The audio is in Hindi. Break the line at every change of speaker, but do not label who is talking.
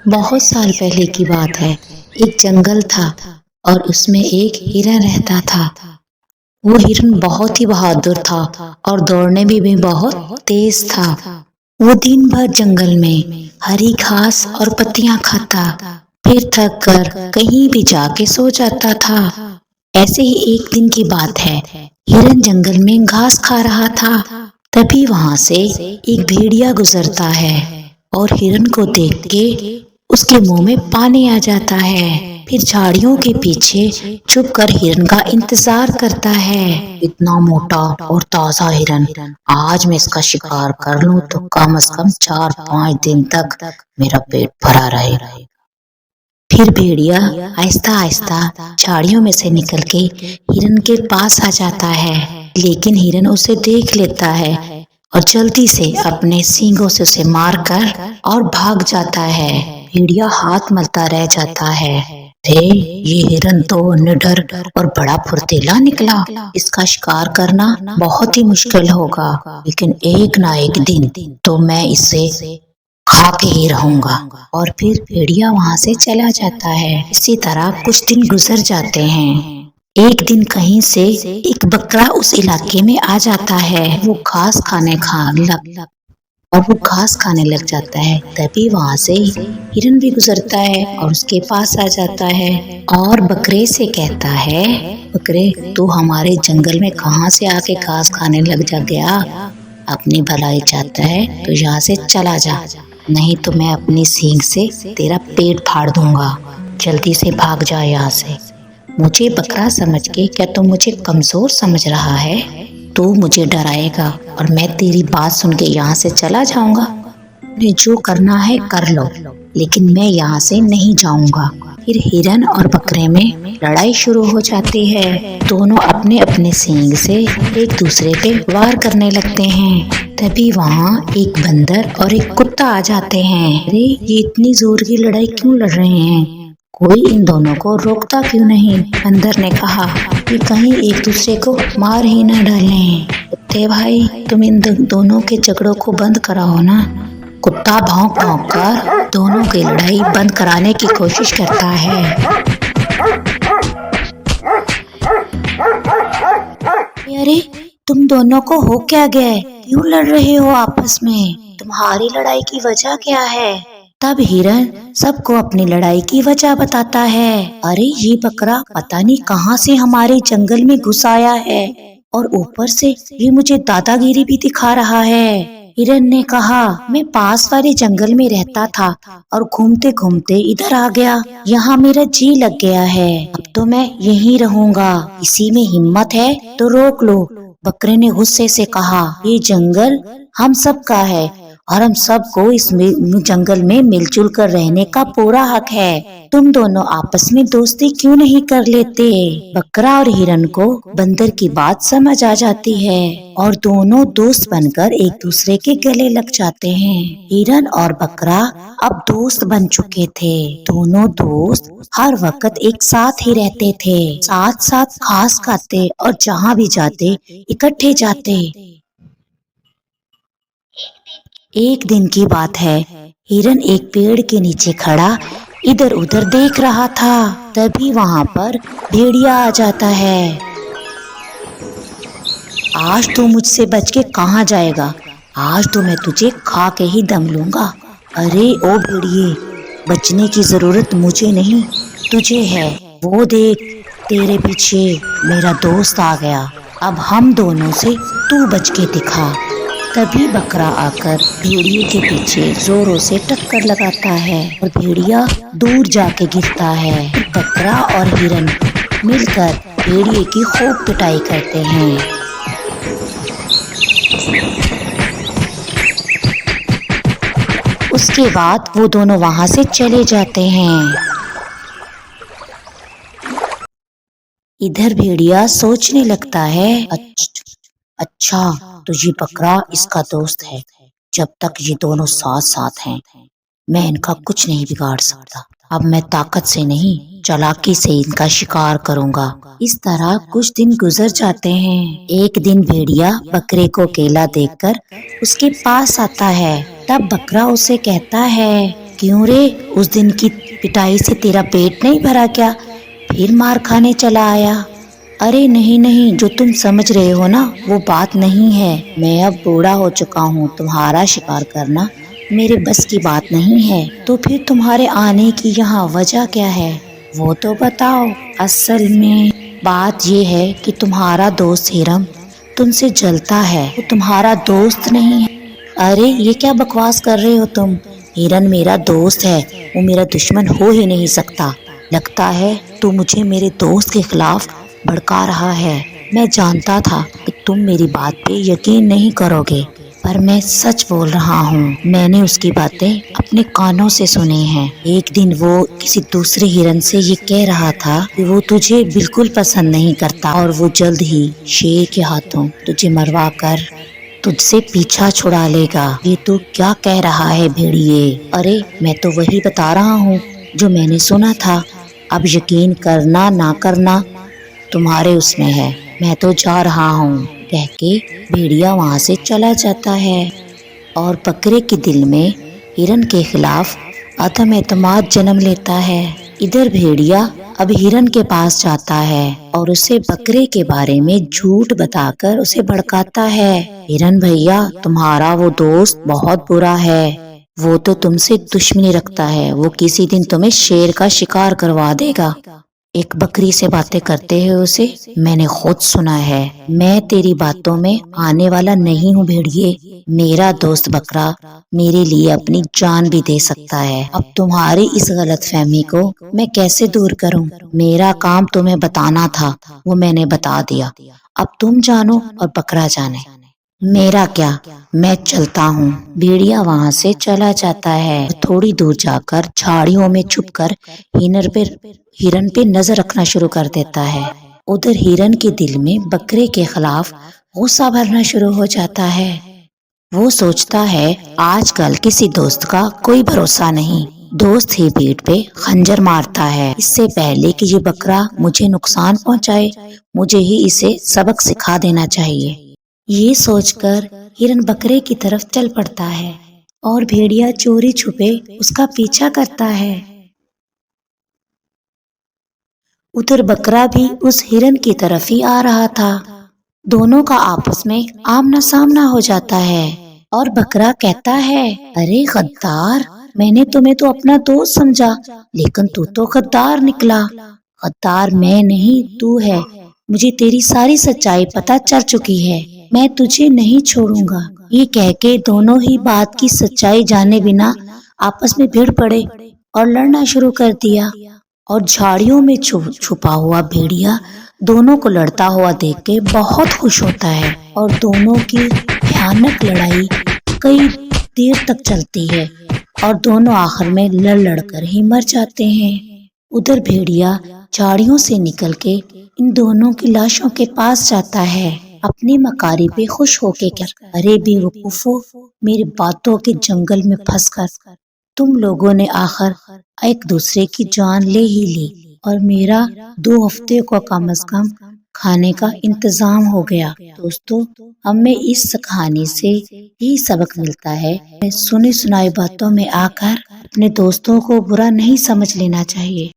बहुत साल पहले की बात है। एक जंगल था और उसमें एक हिरन रहता था। वो हिरन बहुत ही बहादुर था और दौड़ने में भी बहुत तेज था। वो दिन भर जंगल में हरी घास और पत्तियां खाता, फिर थक कर कहीं भी जाके सो जाता था। ऐसे ही एक दिन की बात है। हिरन जंगल में घास खा रहा था। तभी वहां से एक भेड़िया गुजरता है और हिरन को देख के उसके मुंह में पानी आ जाता है। फिर झाड़ियों के पीछे छुप कर हिरन का इंतजार करता है। इतना मोटा और ताजा हिरन, आज मैं इसका शिकार कर लूं तो कम से कम 4-5 दिन तक मेरा पेट भरा रहेगा। फिर भेड़िया आहिस्ता आहिस्ता झाड़ियों में से निकल के हिरन के पास आ जाता है, लेकिन हिरन उसे देख लेता है और जल्दी से अपने सींगों से उसे मारकर और भाग जाता है। भेड़िया हाथ मलता रह जाता है। ये हिरन तो निडर और बड़ा फुर्तीला निकला। इसका शिकार करना बहुत ही मुश्किल होगा, लेकिन एक ना एक दिन तो मैं इसे खा के ही रहूंगा। और फिर भेड़िया वहां से चला जाता है। इसी तरह कुछ दिन गुजर जाते हैं। एक दिन कहीं से एक बकरा उस इलाके में आ जाता है। वो घास खाने लग जाता है। तभी वहां से हिरन भी गुजरता है और उसके पास आ जाता है और बकरे से कहता है, बकरे तू हमारे जंगल में कहाँ से आके घास खाने लग जा गया? अपनी भलाई चाहता है तो यहाँ से चला जा, नहीं तो मैं अपनी सींग से तेरा पेट फाड़ दूंगा। जल्दी से भाग जा यहाँ से। मुझे बकरा समझ के क्या तू मुझे कमजोर समझ रहा है? तू मुझे डराएगा और मैं तेरी बात सुन के यहाँ से चला जाऊंगा। ने जो करना है कर लो, लेकिन मैं यहाँ से नहीं जाऊंगा। फिर हिरन और बकरे में लड़ाई शुरू हो जाती है। दोनों अपने अपने सींग से एक दूसरे पे वार करने लगते हैं। तभी वहाँ एक बंदर और एक कुत्ता आ जाते हैं। अरे ये इतनी जोर की लड़ाई क्यों लड़ रहे हैं? कोई इन दोनों को रोकता क्यों नहीं? बंदर ने कहा कि कहीं एक दूसरे को मार ही न डालें। कुत्ते भाई, तुम इन दोनों के झगड़ों को बंद कराओ ना। कुत्ता भौंक भौंक कर दोनों की लड़ाई बंद कराने की कोशिश करता है। अरे तुम दोनों को हो क्या गया? क्यों लड़ रहे हो आपस में? तुम्हारी लड़ाई की वजह क्या है? तब हिरन सबको अपनी लड़ाई की वजह बताता है। अरे ये बकरा पता नहीं कहाँ से हमारे जंगल में घुस आया है और ऊपर से ये मुझे दादागिरी भी दिखा रहा है। हिरन ने कहा, मैं पास वाले जंगल में रहता था और घूमते घूमते इधर आ गया। यहाँ मेरा जी लग गया है। अब तो मैं यहीं रहूंगा। इसी में हिम्मत है तो रोक लो। बकरे ने गुस्से से कहा, ये जंगल हम सब का है और हम सबको इस जंगल में मिलजुल कर रहने का पूरा हक है। तुम दोनों आपस में दोस्ती क्यों नहीं कर लेते? बकरा और हिरन को बंदर की बात समझ आ जाती है और दोनों दोस्त बनकर एक दूसरे के गले लग जाते हैं। हिरन और बकरा अब दोस्त बन चुके थे। दोनों दोस्त हर वक्त एक साथ ही रहते थे, साथ साथ घास खाते और जहाँ भी जाते इकट्ठे जाते। एक दिन की बात है। हिरन एक पेड़ के नीचे खड़ा इधर उधर देख रहा था। तभी वहाँ पर भेड़िया आ जाता है। आज तो मुझसे बच के कहाँ जाएगा? आज तो मैं तुझे खा के ही दम लूंगा। अरे ओ भेड़िए, बचने की जरूरत मुझे नहीं तुझे है। वो देख, तेरे पीछे मेरा दोस्त आ गया। अब हम दोनों से तू बच के दिखा। तभी बकरा आकर भेड़िए के पीछे जोरों से टक्कर लगाता है और भेड़िया दूर जाके गिरता है। बकरा और हिरन मिलकर भेड़िए की खूब पिटाई करते हैं। उसके बाद वो दोनों वहां से चले जाते हैं। इधर भेड़िया सोचने लगता है, अच्छा तो ये बकरा इसका दोस्त है। जब तक ये दोनों साथ साथ हैं, मैं इनका कुछ नहीं बिगाड़ सकता। अब मैं ताकत से नहीं, चालाकी से इनका शिकार करूंगा। इस तरह कुछ दिन गुजर जाते हैं। एक दिन भेड़िया बकरे को अकेला देखकर उसके पास आता है। तब बकरा उसे कहता है, क्यों रे, उस दिन की पिटाई से तेरा पेट नहीं भरा क्या? फिर मार खाने चला आया? अरे नहीं नहीं, जो तुम समझ रहे हो ना वो बात नहीं है। मैं अब बूढ़ा हो चुका हूँ, तुम्हारा शिकार करना मेरे बस की बात नहीं है। तो फिर तुम्हारे आने की यहाँ वजह क्या है, वो तो बताओ। असल में बात ये है कि तुम्हारा दोस्त हिरन तुमसे जलता है, वो तुम्हारा दोस्त नहीं है। अरे ये क्या बकवास कर रहे हो तुम? हिरन मेरा दोस्त है, वो मेरा दुश्मन हो ही नहीं सकता। लगता है तू मुझे मेरे दोस्त के खिलाफ भड़का रहा है। मैं जानता था कि तुम मेरी बात पे यकीन नहीं करोगे, पर मैं सच बोल रहा हूँ। मैंने उसकी बातें अपने कानों से सुनी हैं। एक दिन वो किसी दूसरे हिरन से ये कह रहा था कि वो तुझे बिल्कुल पसंद नहीं करता और वो जल्द ही शेर के हाथों तुझे मरवा कर तुझसे पीछा छुड़ा लेगा। ये तू क्या कह रहा है भेड़िए? अरे मैं तो वही बता रहा हूँ जो मैंने सुना था। अब यकीन करना ना करना तुम्हारे उसमें है। मैं तो जा रहा हूँ, कह के भेड़िया वहाँ से चला जाता है और बकरे के दिल में हिरन के खिलाफ अधम एतमाद जन्म लेता है। इधर भेड़िया अब हिरन के पास जाता है और उसे बकरे के बारे में झूठ बताकर उसे भड़काता है। हिरन भैया, तुम्हारा वो दोस्त बहुत बुरा है, वो तो तुमसे दुश्मनी रखता है, वो किसी दिन तुम्हें शेर का शिकार करवा देगा। एक बकरी से बातें करते हैं उसे मैंने खुद सुना है। मैं तेरी बातों में आने वाला नहीं हूँ भेड़िए। मेरा दोस्त बकरा मेरे लिए अपनी जान भी दे सकता है। अब तुम्हारी इस गलतफहमी को मैं कैसे दूर करूँ? मेरा काम तुम्हें बताना था, वो मैंने बता दिया। अब तुम जानो और बकरा जाने। मेरा क्या, मैं चलता हूँ। भेड़िया वहाँ से चला जाता है। थोड़ी दूर जाकर झाड़ियों में छुपकर हिरन पे नजर रखना शुरू कर देता है। उधर हिरन के दिल में बकरे के खिलाफ गुस्सा भरना शुरू हो जाता है। वो सोचता है आजकल किसी दोस्त का कोई भरोसा नहीं। दोस्त ही पीठ पे खंजर मारता है। इससे पहले कि ये बकरा मुझे नुकसान पहुंचाए, मुझे ही इसे सबक सिखा देना चाहिए। ये सोचकर हिरन बकरे की तरफ चल पड़ता है और भेड़िया चोरी छुपे उसका पीछा करता है। उधर बकरा भी उस हिरन की तरफ ही आ रहा था। दोनों का आपस में आमना सामना हो जाता है और बकरा कहता है, अरे गद्दार, मैंने तुम्हें तो अपना दोस्त समझा, लेकिन तू तो गद्दार निकला। गद्दार मैं नहीं, तू है। मुझे तेरी सारी सच्चाई पता चल चुकी है, मैं तुझे नहीं छोड़ूंगा। ये कह के दोनों ही बात की सच्चाई जाने बिना आपस में भिड़ पड़े और लड़ना शुरू कर दिया। और झाड़ियों में छुपा हुआ भेड़िया दोनों को लड़ता हुआ देख के बहुत खुश होता है और दोनों की भयानक लड़ाई कई देर तक चलती है और दोनों आखिर में लड़ लड़कर ही मर जाते हैं। उधर भेड़िया झाड़ियों से निकल के इन दोनों की लाशों के पास जाता है अपनी मकारी पे खुश होके कर, अरे बेवकूफो, मेरी बातों के जंगल में फंसकर तुम लोगों ने आखिर एक दूसरे की जान ले ही ली और मेरा 2 हफ्ते को कम से कम खाने का इंतजाम हो गया। दोस्तों, हमें इस कहानी से यही सबक मिलता है, सुनी सुनाई बातों में आकर अपने दोस्तों को बुरा नहीं समझ लेना चाहिए।